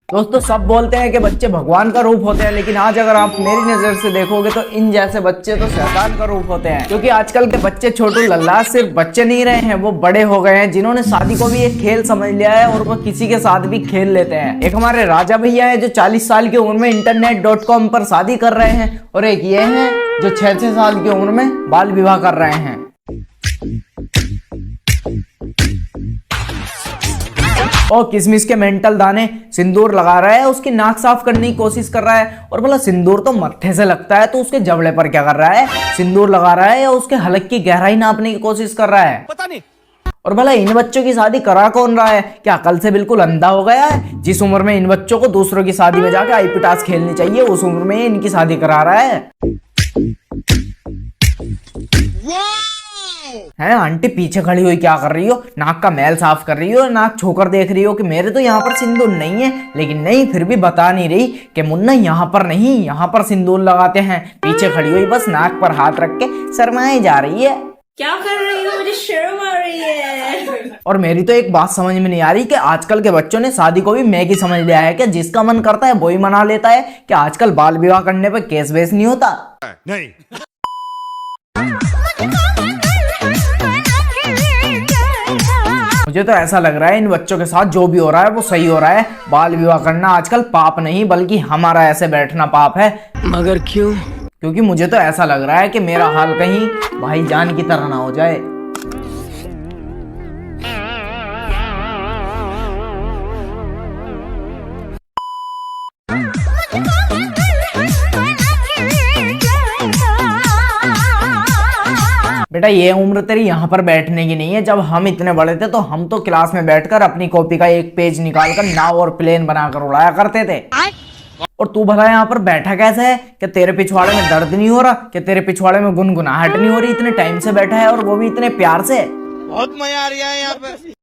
दोस्तों सब बोलते हैं कि बच्चे भगवान का रूप होते हैं, लेकिन आज अगर आप मेरी नजर से देखोगे तो इन जैसे बच्चे तो शैतान का रूप होते हैं। क्योंकि आजकल के बच्चे छोटू लल्ला सिर्फ बच्चे नहीं रहे हैं, वो बड़े हो गए हैं जिन्होंने शादी को भी एक खेल समझ लिया है और वो किसी के साथ भी खेल लेते हैं। एक हमारे राजा भैया है जो 40 साल की उम्र में internet.com पर शादी कर रहे हैं, और एक ये है जो 6 साल की उम्र में बाल विवाह कर रहे हैं। और किसमिस के मेंटल दाने सिंदूर लगा रहा है, उसकी नाक साफ करने की कोशिश कर रहा है। और भला सिंदूर तो मत्थे से लगता है, तो उसके जबड़े पर क्या कर रहा है? सिंदूर लगा रहा है या उसके हलक की गहराई नापने की कोशिश कर रहा है? पता नहीं। और भला इन बच्चों की शादी करा कौन रहा है? क्या अकल से बिल्कुल अंधा हो गया है? जिस उम्र में इन बच्चों को दूसरों की शादी में जाके आईपीटास खेलनी चाहिए, उस उम्र में इनकी शादी करा रहा है। है आंटी पीछे खड़ी हुई क्या कर रही हो? नाक का मैल साफ कर रही हो? नाक छोकर देख रही हो कि मेरे तो यहाँ पर सिंदूर नहीं है? लेकिन नहीं, फिर भी बता नहीं रही कि मुन्ना यहाँ पर नहीं, यहाँ पर सिंदूर लगाते हैं। पीछे खड़ी हुई बस नाक पर हाथ रख के शर्माए जा रही है। क्या कर रही हो? मुझे शर्म आ रही है। और मेरी तो एक बात समझ में नहीं आ रही कि आजकल के बच्चों ने शादी को भी मैगी समझ लिया है। क्या जिसका मन करता है वही मना लेता है? क्या आजकल बाल विवाह करने पर केस बेस नहीं होता? नहीं। मुझे तो ऐसा लग रहा है इन बच्चों के साथ जो भी हो रहा है वो सही हो रहा है। बाल विवाह करना आजकल पाप नहीं, बल्कि हमारा ऐसे बैठना पाप है। मगर क्यों? क्योंकि मुझे तो ऐसा लग रहा है कि मेरा हाल कहीं भाईजान की तरह ना हो जाए। बेटा ये उम्र तेरी यहाँ पर बैठने की नहीं है। जब हम इतने बड़े थे तो हम तो क्लास में बैठकर अपनी कॉपी का एक पेज निकालकर नाव और प्लेन बनाकर उड़ाया करते थे। और तू भला यहाँ पर बैठा कैसे है? कि तेरे पिछवाड़े में दर्द नहीं हो रहा? कि तेरे पिछवाड़े में गुनगुनाहट नहीं हो रही? इतने टाइम से बैठा है और वो भी इतने प्यार से। बहुत मजा आ रहा है यहाँ पे।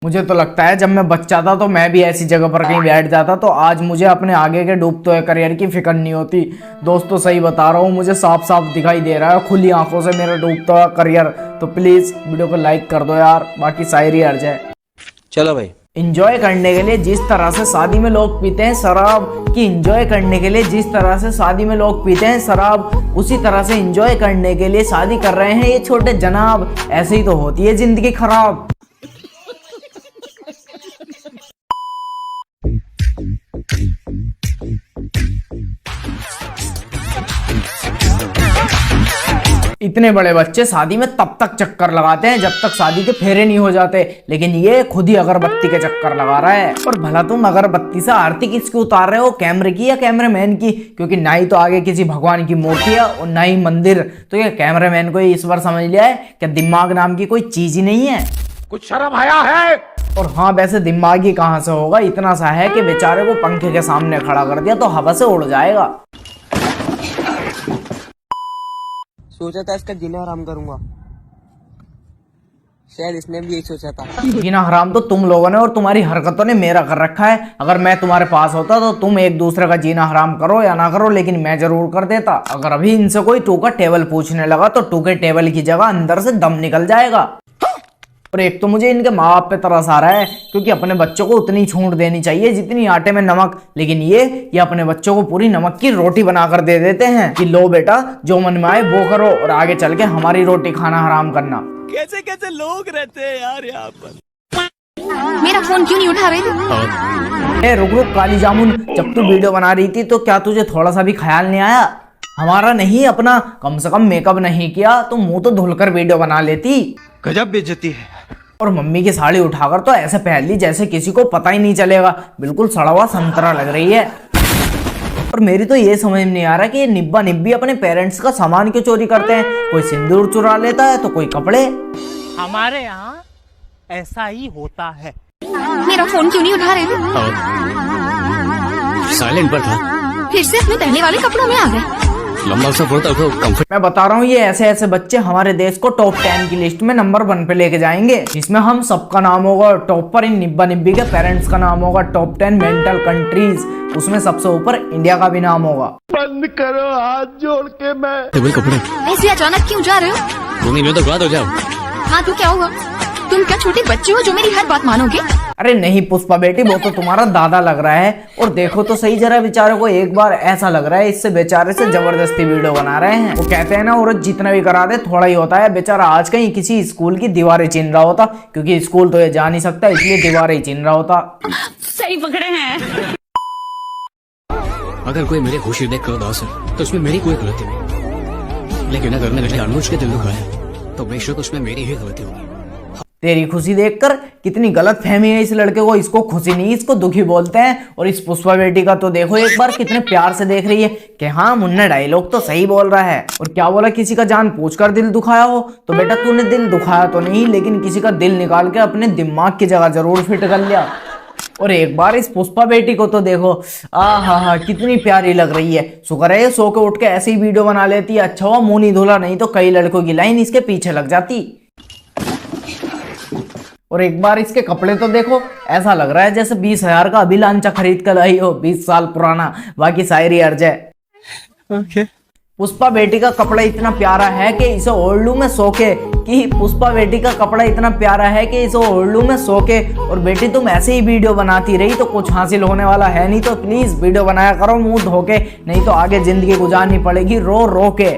मुझे तो लगता है जब मैं बच्चा था तो मैं भी ऐसी जगह पर कहीं बैठ जाता तो आज मुझे अपने आगे के डूबते हुए करियर की फिक्र नहीं होती। दोस्तों सही बता रहा हूँ, मुझे साफ साफ दिखाई दे रहा है खुली आंखों से मेरा डूबता हुआ करियर। तो प्लीज वीडियो को लाइक कर दो यार, बाकी शायरी हट जाए। चलो भाई। इंजॉय करने के लिए जिस तरह से शादी में लोग पीते हैं शराब की, इंजॉय करने के लिए जिस तरह से शादी में लोग पीते हैं शराब, उसी तरह से इंजॉय करने के लिए शादी कर रहे हैं ये छोटे जनाब। ऐसे ही तो होती है जिंदगी खराब। इतने बड़े बच्चे शादी में तब तक चक्कर लगाते हैं जब तक शादी के फेरे नहीं हो जाते, लेकिन ये खुद ही अगरबत्ती के चक्कर लगा रहा है। और भला तुम अगरबत्ती से आरती किसकी उतार रहे हो? कैमरे की या कैमरामैन की? क्योंकि ना ही तो आगे किसी भगवान की मूर्ति है और ना ही मंदिर। तो ये कैमरामैन को इस बार समझ लिया है कि दिमाग नाम की कोई चीज ही नहीं है। कुछ शर्म आया है? और हाँ वैसे दिमाग ही कहां से होगा, इतना सा है कि बेचारे को पंखे के सामने खड़ा कर दिया तो हवा से उड़ जाएगा। सोचा था इसका जीना हराम करूंगा, शायद इसने भी यही सोचा था। जीना हराम तो तुम लोगों ने और तुम्हारी हरकतों ने मेरा कर रखा है। अगर मैं तुम्हारे पास होता तो तुम एक दूसरे का जीना हराम करो या ना करो, लेकिन मैं जरूर कर देता। अगर अभी इनसे कोई टू का टेबल पूछने लगा तो टू के टेबल की जगह अंदर से दम निकल जाएगा। और एक तो मुझे इनके माँ बाप पे तरस आ रहा है, क्योंकि अपने बच्चों को उतनी छूट देनी चाहिए जितनी आटे में नमक, लेकिन ये अपने बच्चों को पूरी नमक की रोटी बनाकर दे देते हैं कि लो बेटा जो मन में आए वो करो, और आगे चल के हमारी रोटी खाना हराम करना। कैसे कैसे लोग रहते हैं यार यहाँ पर। मेरा फोन क्यों नहीं उठा रहे? रुक रुक काली जामुन, जब तू वीडियो बना रही थी तो क्या तुझे थोड़ा सा भी ख्याल नहीं आया? हमारा नहीं अपना, कम से कम मेकअप नहीं किया तो मुंह तो धुलकर वीडियो बना लेती। गजब बेइज्जती है। और मम्मी की साड़ी उठाकर तो ऐसे पहन ली जैसे किसी को पता ही नहीं चलेगा, बिल्कुल सड़ा हुआ संतरा लग रही है। और मेरी तो ये समझ में नहीं आ रहा कि ये निब्बा निब्बी अपने पेरेंट्स का सामान क्यों चोरी करते हैं। कोई सिंदूर चुरा लेता है तो कोई कपड़े। हमारे यहाँ ऐसा ही होता है। मेरा फोन क्यों नहीं उठा रहे? साइलेंट पर था, फिर से अपने पहले वाले कपड़ों में आ गए। लंबा सा फोन था तो कंफर्ट। मैं बता रहा हूँ ये ऐसे ऐसे बच्चे हमारे देश को टॉप 10 की लिस्ट में नंबर 1 पे लेके जाएंगे, जिसमें हम सबका नाम होगा टॉप पर, इन निब्बा निब्बी के पेरेंट्स का नाम होगा टॉप 10 मेंटल कंट्रीज, उसमें सबसे ऊपर इंडिया का भी नाम होगा। बंद करो हाथ जोड़ के। मैं टेबल कपड़े ऐसे अचानक क्यों जा रहे हो? 2 महीनों तक बाद हो जाओ। हाँ तो क्या हुआ? तुम क्या छोटे बच्चे हो जो मेरी हर बात मानोगे? अरे नहीं पुष्पा बेटी, वो तो तुम्हारा दादा लग रहा है। और देखो तो सही जरा बेचारे को, एक बार ऐसा लग रहा है इससे बेचारे से जबरदस्ती वीडियो बना रहे हैं। वो कहते हैं ना, औरत जितना भी करा दे थोड़ा ही होता है। बेचारा आज कहीं किसी स्कूल की दीवारें छीन रहा होता, क्योंकि स्कूल तो ये जा नहीं सकता, इसलिए दीवारें ही छीन रहा होता। सही पकड़े हैं। अगर कोई मेरी खुशी देख कर उदास है तो उसमें मेरी कोई गलती नहीं, लेकिन अगर मैंने अनुज के दिल दुखाया तो बेशक उसमें मेरी ही गलती होगी। तेरी खुशी देखकर कितनी गलत फहमी है इस लड़के को। इसको खुशी नहीं, इसको दुखी बोलते हैं। और इस पुष्पा बेटी का तो देखो एक बार, कितने प्यार से देख रही है कि हाँ मुन्ना डायलॉग तो सही बोल रहा है। और क्या बोला, किसी का जान पूछकर दिल दुखाया हो? तो बेटा तूने दिल दुखाया तो नहीं, लेकिन किसी का दिल निकाल के अपने दिमाग की जगह जरूर फिट कर लिया। और एक बार इस पुष्पा बेटी को तो देखो, हा कितनी प्यारी लग रही है। शुक्र है ये सो के उठ के ऐसे ही वीडियो बना लेती है। अच्छा हुआ मुंह नहीं धुला, नहीं तो कई लड़कों की लाइन इसके पीछे लग जाती। और एक बार इसके कपड़े तो देखो, ऐसा लग रहा है जैसे 20,000 का अभी लांचा खरीद कर आई हो, 20 साल पुराना। बाकी शायरी अर्ज है। पुष्पा बेटी का कपड़ा इतना प्यारा है कि इसे ओढ़ लूं मैं सो के, कि पुष्पा बेटी का कपड़ा इतना प्यारा है कि इसे ओढ़ लूं मैं सो के। और बेटी तुम ऐसे ही वीडियो बनाती रही तो कुछ हासिल होने वाला है नहीं, तो प्लीज वीडियो बनाया करो मुंह धो के, नहीं तो आगे जिंदगी गुजारनी पड़ेगी रो रो के।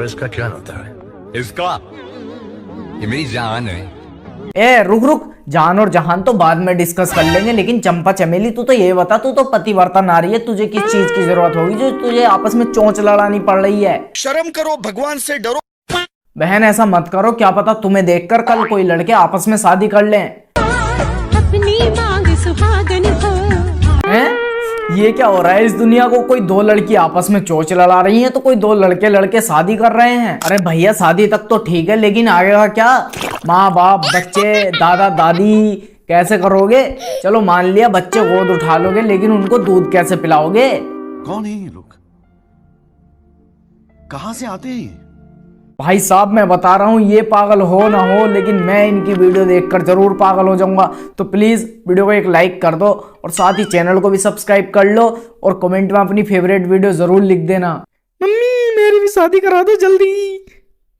इसका क्या होता है? इसका ये मेरी जान है। ए रुक, जान और जहान तो बाद में डिस्कस कर लेंगे, लेकिन चंपा चमेली तू तो ये बता, तू तो पतिव्रता नारी है, तुझे किस चीज की जरूरत होगी जो तुझे आपस में चोंच लड़ानी पड़ रही है? शर्म करो, भगवान से डरो। बहन ऐसा मत करो, क्या पता तुम्हें देखकर कल कोई लड़के आपस में शादी कर लें। अपनी मांग सुहागन हो। हैं? ये क्या हो रहा है इस दुनिया को? कोई दो लड़की आपस में चोंच लड़ा रही हैं, तो कोई दो लड़के शादी कर रहे हैं। अरे भैया शादी तक तो ठीक है, लेकिन आगे का क्या? माँ बाप, बच्चे, दादा दादी कैसे करोगे? चलो मान लिया बच्चे गोद उठा लोगे, लेकिन उनको दूध कैसे पिलाओगे? कौन है ये लोग? कहां से आते हैं? भाई साहब मैं बता रहा हूँ, ये पागल हो ना हो, लेकिन मैं इनकी वीडियो देखकर जरूर पागल हो जाऊंगा। तो प्लीज वीडियो को एक लाइक कर दो और साथ ही चैनल को भी सब्सक्राइब कर लो और कमेंट में अपनी फेवरेट वीडियो जरूर लिख देना। मम्मी मेरी भी शादी करा दो जल्दी।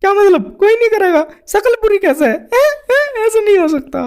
क्या मतलब, कोई नहीं करेगा? शक्ल पूरी कैसे है? ऐसा नहीं हो सकता।